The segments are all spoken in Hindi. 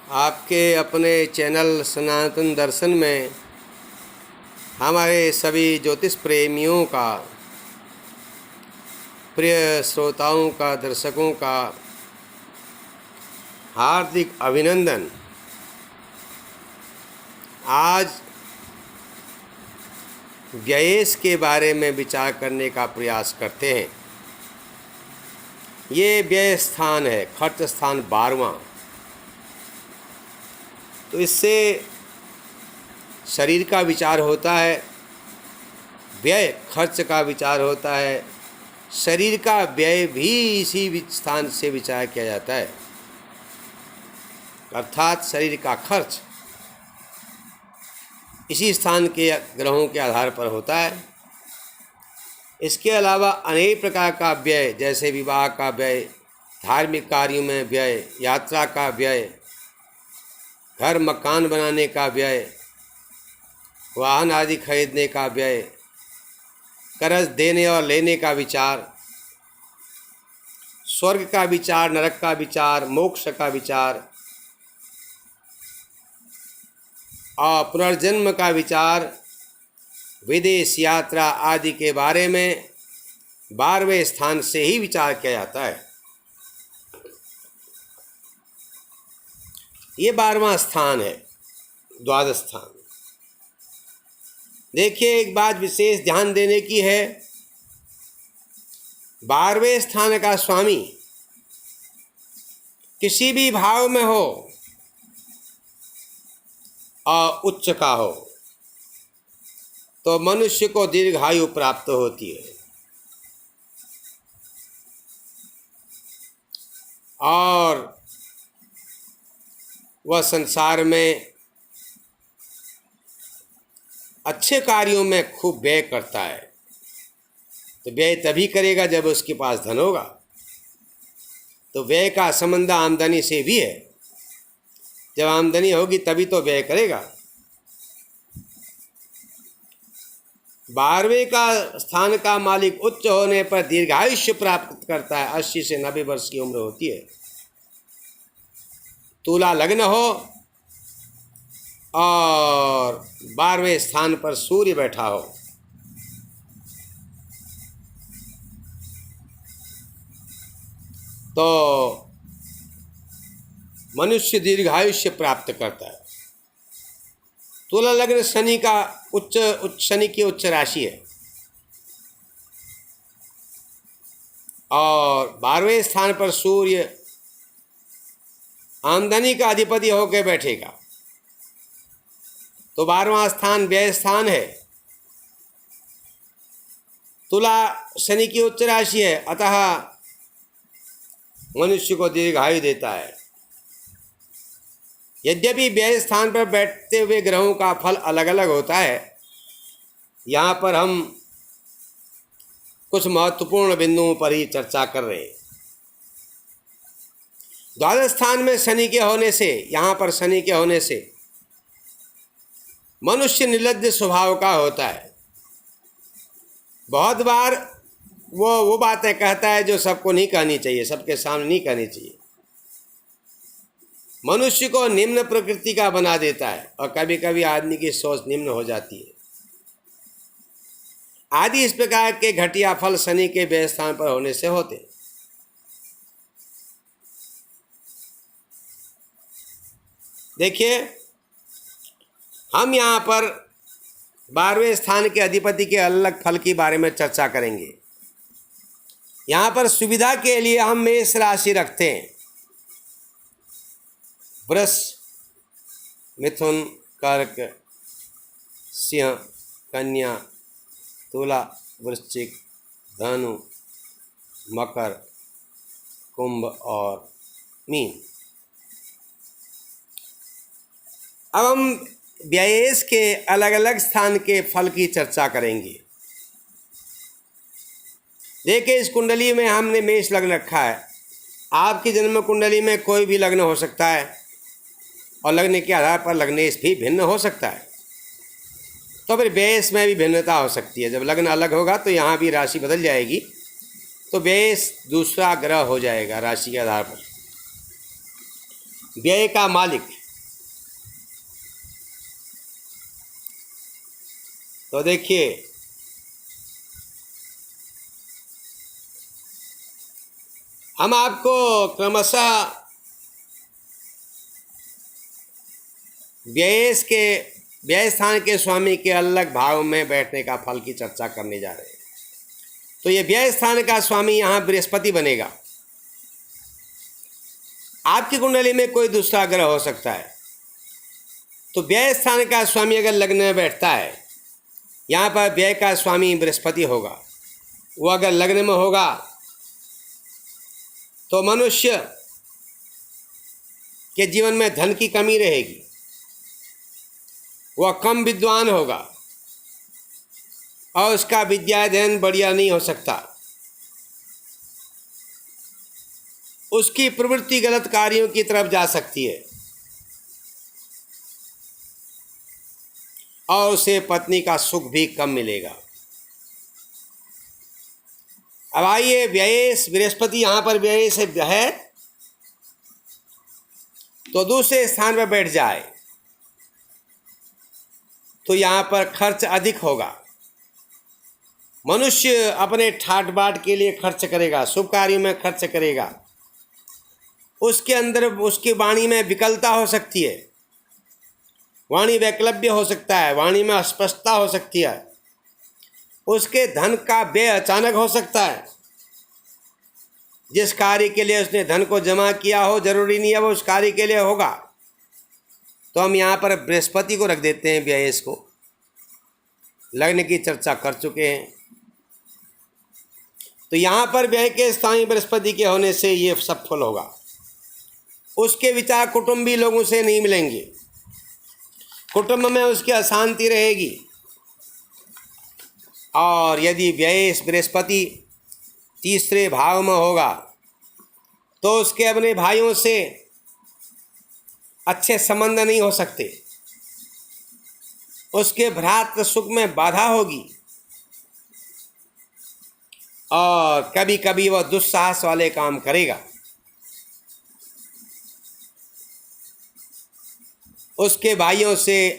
आपके अपने चैनल सनातन दर्शन में हमारे सभी ज्योतिष प्रेमियों का, प्रिय श्रोताओं का, दर्शकों का हार्दिक अभिनंदन। आज व्ययेश के बारे में विचार करने का प्रयास करते हैं। ये व्यय स्थान है, खर्च स्थान 12वां। तो इससे शरीर का विचार होता है, व्यय खर्च का विचार होता है, शरीर का व्यय भी इसी स्थान से विचार किया जाता है, अर्थात शरीर का खर्च इसी स्थान के ग्रहों के आधार पर होता है। इसके अलावा अनेक प्रकार का व्यय, जैसे विवाह का व्यय, धार्मिक कार्यों में व्यय, यात्रा का व्यय, घर मकान बनाने का व्यय, वाहन आदि खरीदने का व्यय, कर्ज देने और लेने का विचार, स्वर्ग का विचार, नरक का विचार, मोक्ष का विचार और पुनर्जन्म का विचार, विदेश यात्रा आदि के बारे में 12वें स्थान से ही विचार किया जाता है। ये 12वां स्थान है, द्वादश स्थान। देखिए, एक बात विशेष ध्यान देने की है, 12वें स्थान का स्वामी किसी भी भाव में हो और उच्च का हो तो मनुष्य को दीर्घायु प्राप्त होती है और वह संसार में अच्छे कार्यों में खूब व्यय करता है। तो व्यय तभी करेगा जब उसके पास धन होगा। तो व्यय का संबंध आमदनी से भी है। जब आमदनी होगी तभी तो व्यय करेगा। 12वें का स्थान का मालिक उच्च होने पर दीर्घायुष्य प्राप्त करता है। 80 से 90 वर्ष की उम्र होती है। तुला लग्न हो और 12वें स्थान पर सूर्य बैठा हो तो मनुष्य दीर्घायुष्य प्राप्त करता है। तुला लग्न शनि का शनि की उच्च राशि है और 12वें स्थान पर सूर्य आमदनी का अधिपति होकर बैठेगा। तो 12वां स्थान व्यय स्थान है। तुला शनि की उच्च राशि है, अतः मनुष्य को दीर्घायु देता है। यद्यपि व्यय स्थान पर बैठते हुए ग्रहों का फल अलग अलग होता है, यहाँ पर हम कुछ महत्वपूर्ण बिंदुओं पर ही चर्चा कर रहे हैं। द्वादश स्थान में शनि के होने से, यहाँ पर शनि के होने से मनुष्य निर्लज्ज स्वभाव का होता है। बहुत बार वो बातें कहता है जो सबको नहीं कहनी चाहिए, सबके सामने नहीं कहनी चाहिए। मनुष्य को निम्न प्रकृति का बना देता है और कभी कभी आदमी की सोच निम्न हो जाती है। आदि इस प्रकार के घटिया फल शनि के व्यय स्थान पर होने से होते हैं। देखिए, हम यहाँ पर 12वें स्थान के अधिपति के अलग फल के बारे में चर्चा करेंगे। यहाँ पर सुविधा के लिए हम मेष राशि रखते हैं। वृष, मिथुन, कर्क, सिंह, कन्या, तुला, वृश्चिक, धनु, मकर, कुंभ और मीन। अब हम व्ययेश के अलग अलग स्थान के फल की चर्चा करेंगे। देखिए, इस कुंडली में हमने मेष लग्न रखा है। आपकी जन्म कुंडली में कोई भी लग्न हो सकता है और लग्न के आधार पर लग्नेश भी भिन्न हो सकता है। तो फिर व्ययेश में भी भिन्नता हो सकती है। जब लग्न अलग होगा तो यहाँ भी राशि बदल जाएगी, तो व्ययेश दूसरा ग्रह हो जाएगा राशि के आधार पर। व्यय का मालिक तो देखिए, हम आपको क्रमशः व्यय स्थान के स्वामी के अलग भाव में बैठने का फल की चर्चा करने जा रहे हैं। तो ये व्यय स्थान का स्वामी यहाँ बृहस्पति बनेगा। आपकी कुंडली में कोई दूसरा ग्रह हो सकता है। तो व्यय स्थान का स्वामी अगर लग्न में बैठता है, यहाँ पर व्यय का स्वामी बृहस्पति होगा, वो अगर लग्न में होगा तो मनुष्य के जीवन में धन की कमी रहेगी, वह कम विद्वान होगा और उसका विद्या अध्ययन बढ़िया नहीं हो सकता। उसकी प्रवृत्ति गलत कार्यों की तरफ जा सकती है और उसे पत्नी का सुख भी कम मिलेगा। अब आइए, व्यय बृहस्पति यहाँ पर व्यय से है तो दूसरे स्थान पर बैठ जाए तो यहाँ पर खर्च अधिक होगा। मनुष्य अपने ठाट बाट के लिए खर्च करेगा, शुभ कार्यों में खर्च करेगा। उसके अंदर उसकी वाणी में विकलता हो सकती है, वाणी वैकल्प्य हो सकता है, वाणी में अस्पष्टता हो सकती है। उसके धन का व्यय अचानक हो सकता है। जिस कार्य के लिए उसने धन को जमा किया हो, जरूरी नहीं है वो उस कार्य के लिए होगा। तो हम यहाँ पर बृहस्पति को रख देते हैं, व्ययेश को। लग्न की चर्चा कर चुके हैं। तो यहाँ पर व्यय के स्थान बृहस्पति के होने से ये सब फल होगा। उसके विचार कुटुंबी लोगों से नहीं मिलेंगे, कुटुंब में उसकी अशांति रहेगी। और यदि व्यय बृहस्पति तीसरे भाव में होगा तो उसके अपने भाइयों से अच्छे संबंध नहीं हो सकते, उसके भ्रातृ सुख में बाधा होगी और कभी कभी वह दुस्साहस वाले काम करेगा। उसके भाइयों से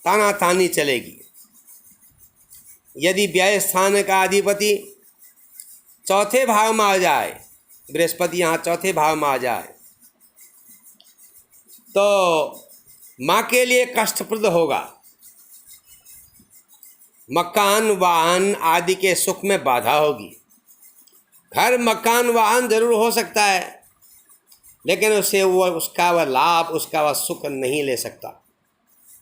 तानातानी चलेगी। यदि व्यय स्थान का अधिपति चौथे भाव में आ जाए, बृहस्पति यहाँ चौथे भाव में आ जाए, तो माँ के लिए कष्टप्रद होगा। मकान वाहन आदि के सुख में बाधा होगी। घर मकान वाहन जरूर हो सकता है, लेकिन उससे उसका वह लाभ, उसका वह सुख नहीं ले सकता।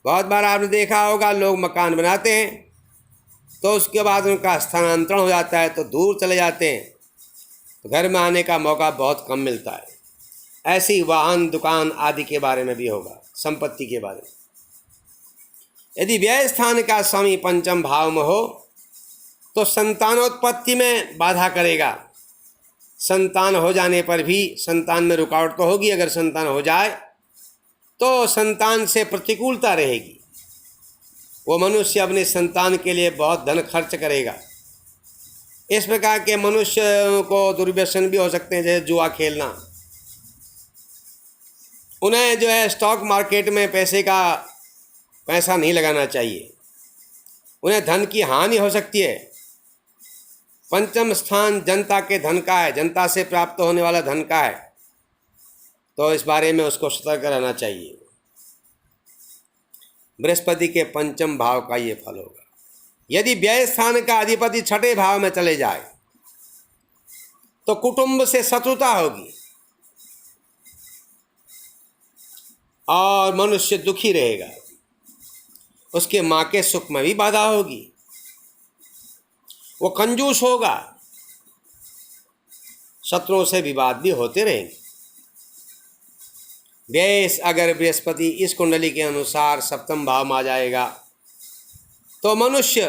बहुत बार आपने देखा होगा, लोग मकान बनाते हैं तो उसके बाद उनका स्थानांतरण हो जाता है, तो दूर चले जाते हैं, तो घर में आने का मौका बहुत कम मिलता है। ऐसे ही वाहन, दुकान आदि के बारे में भी होगा, संपत्ति के बारे में। यदि व्यय स्थान का स्वामी पंचम भाव में हो तो संतानोत्पत्ति में बाधा करेगा। संतान हो जाने पर भी संतान में रुकावट तो होगी। अगर संतान हो जाए तो संतान से प्रतिकूलता रहेगी। वो मनुष्य अपने संतान के लिए बहुत धन खर्च करेगा। इस प्रकार के मनुष्य को दुर्व्यसन भी हो सकते हैं, जैसे जुआ खेलना। उन्हें जो है स्टॉक मार्केट में पैसा नहीं लगाना चाहिए, उन्हें धन की हानि हो सकती है। पंचम स्थान जनता के धन का है, जनता से प्राप्त होने वाला धन का है, तो इस बारे में उसको सतर्क रहना चाहिए। बृहस्पति के पंचम भाव का ये फल होगा। यदि व्यय स्थान का अधिपति छठे भाव में चले जाए तो कुटुंब से शत्रुता होगी और मनुष्य दुखी रहेगा। उसके माँ के सुख में भी बाधा होगी। वो कंजूस होगा, शत्रुओं से विवाद भी होते रहेंगे। व्यय अगर बृहस्पति इस कुंडली के अनुसार सप्तम भाव में आ जाएगा तो मनुष्य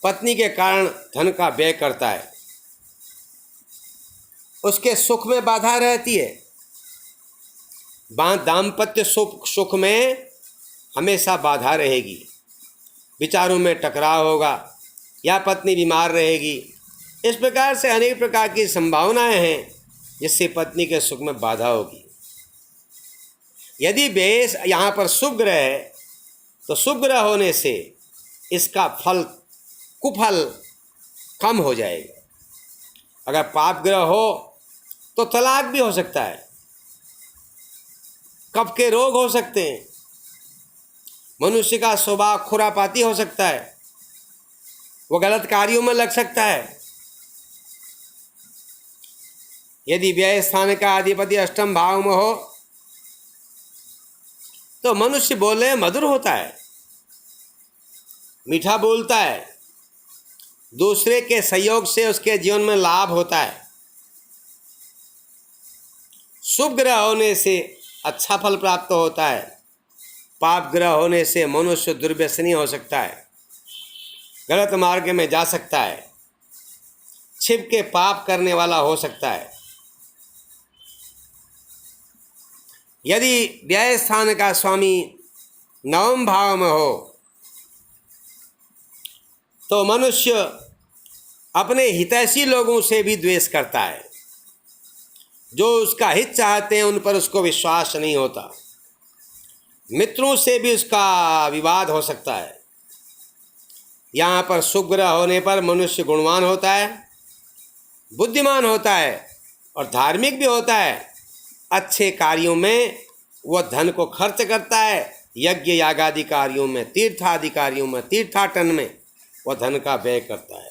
पत्नी के कारण धन का व्यय करता है, उसके सुख में बाधा रहती है। दाम्पत्य सुख में हमेशा बाधा रहेगी, विचारों में टकराव होगा या पत्नी बीमार रहेगी। इस प्रकार से अनेक प्रकार की संभावनाएं हैं जिससे पत्नी के सुख में बाधा होगी। यदि व्यय यहाँ पर शुभ ग्रह है तो शुभ ग्रह होने से इसका फल कुफल कम हो जाएगा। अगर पाप ग्रह हो तो तलाक भी हो सकता है, कफ के रोग हो सकते हैं, मनुष्य का स्वभाव खुरापाती हो सकता है, वो गलत कार्यों में लग सकता है। यदि व्यय स्थान का अधिपति अष्टम भाव में हो तो मनुष्य बोले मधुर होता है, मीठा बोलता है, दूसरे के सहयोग से उसके जीवन में लाभ होता है। शुभ ग्रह होने से अच्छा फल प्राप्त होता है। पाप ग्रह होने से मनुष्य दुर्व्यसनी हो सकता है, गलत मार्ग में जा सकता है, छिप के पाप करने वाला हो सकता है। यदि व्यय स्थान का स्वामी नवम भाव में हो तो मनुष्य अपने हितैषी लोगों से भी द्वेष करता है, जो उसका हित चाहते हैं उन पर उसको विश्वास नहीं होता। मित्रों से भी उसका विवाद हो सकता है। यहाँ पर शुभ ग्रह होने पर मनुष्य गुणवान होता है, बुद्धिमान होता है और धार्मिक भी होता है। अच्छे कार्यों में वह धन को खर्च करता है, यज्ञ यागादि कार्यों में, तीर्थादि कार्यों में, तीर्थाटन में वह धन का व्यय करता है।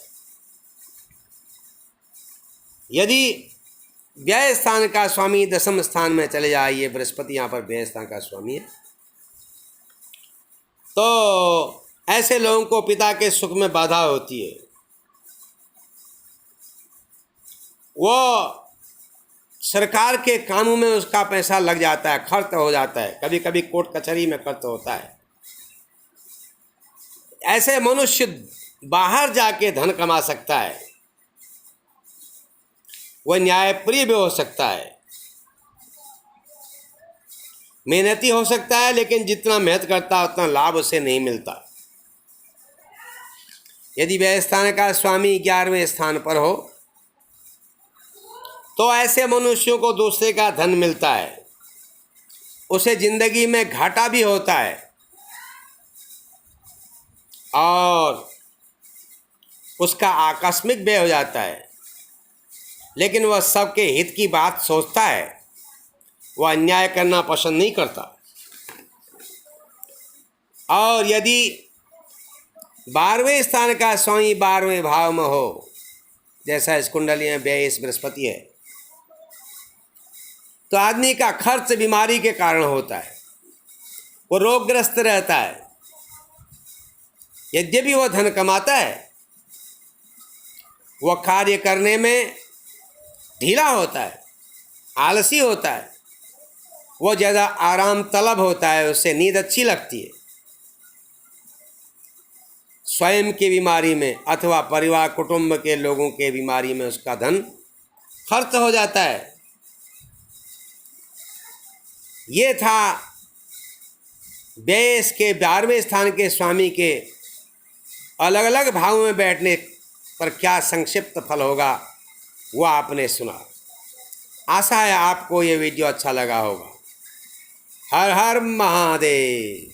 यदि व्यय स्थान का स्वामी दशम स्थान में चले जाए, ये बृहस्पति यहाँ पर व्यय स्थान का स्वामी है, तो ऐसे लोगों को पिता के सुख में बाधा होती है। वो सरकार के कामों में उसका पैसा लग जाता है, खर्च हो जाता है, कभी कभी कोर्ट कचहरी में खर्च होता है। ऐसे मनुष्य बाहर जाके धन कमा सकता है, वह न्यायप्रिय भी हो सकता है, मेहनती हो सकता है, लेकिन जितना मेहनत करता है उतना लाभ उसे नहीं मिलता। यदि व्यय स्थान का स्वामी 11वें स्थान पर हो तो ऐसे मनुष्यों को दूसरे का धन मिलता है, उसे जिंदगी में घाटा भी होता है और उसका आकस्मिक व्यय हो जाता है, लेकिन वह सबके हित की बात सोचता है, वह अन्याय करना पसंद नहीं करता। और यदि 12वें स्थान का स्वामी 12वें भाव में हो, जैसा इस कुंडली में व्यय इस बृहस्पति है, तो आदमी का खर्च बीमारी के कारण होता है, वो रोगग्रस्त रहता है। यद्यपि वह धन कमाता है, वह कार्य करने में ढीला होता है, आलसी होता है, वह ज़्यादा आराम तलब होता है, उससे नींद अच्छी लगती है। स्वयं की बीमारी में अथवा परिवार कुटुंब के लोगों के बीमारी में उसका धन खर्च हो जाता है। ये था व्यय के 12वें स्थान के स्वामी के अलग अलग भावों में बैठने पर क्या संक्षिप्त फल होगा, वो आपने सुना। आशा है आपको ये वीडियो अच्छा लगा होगा। हर हर महादेव।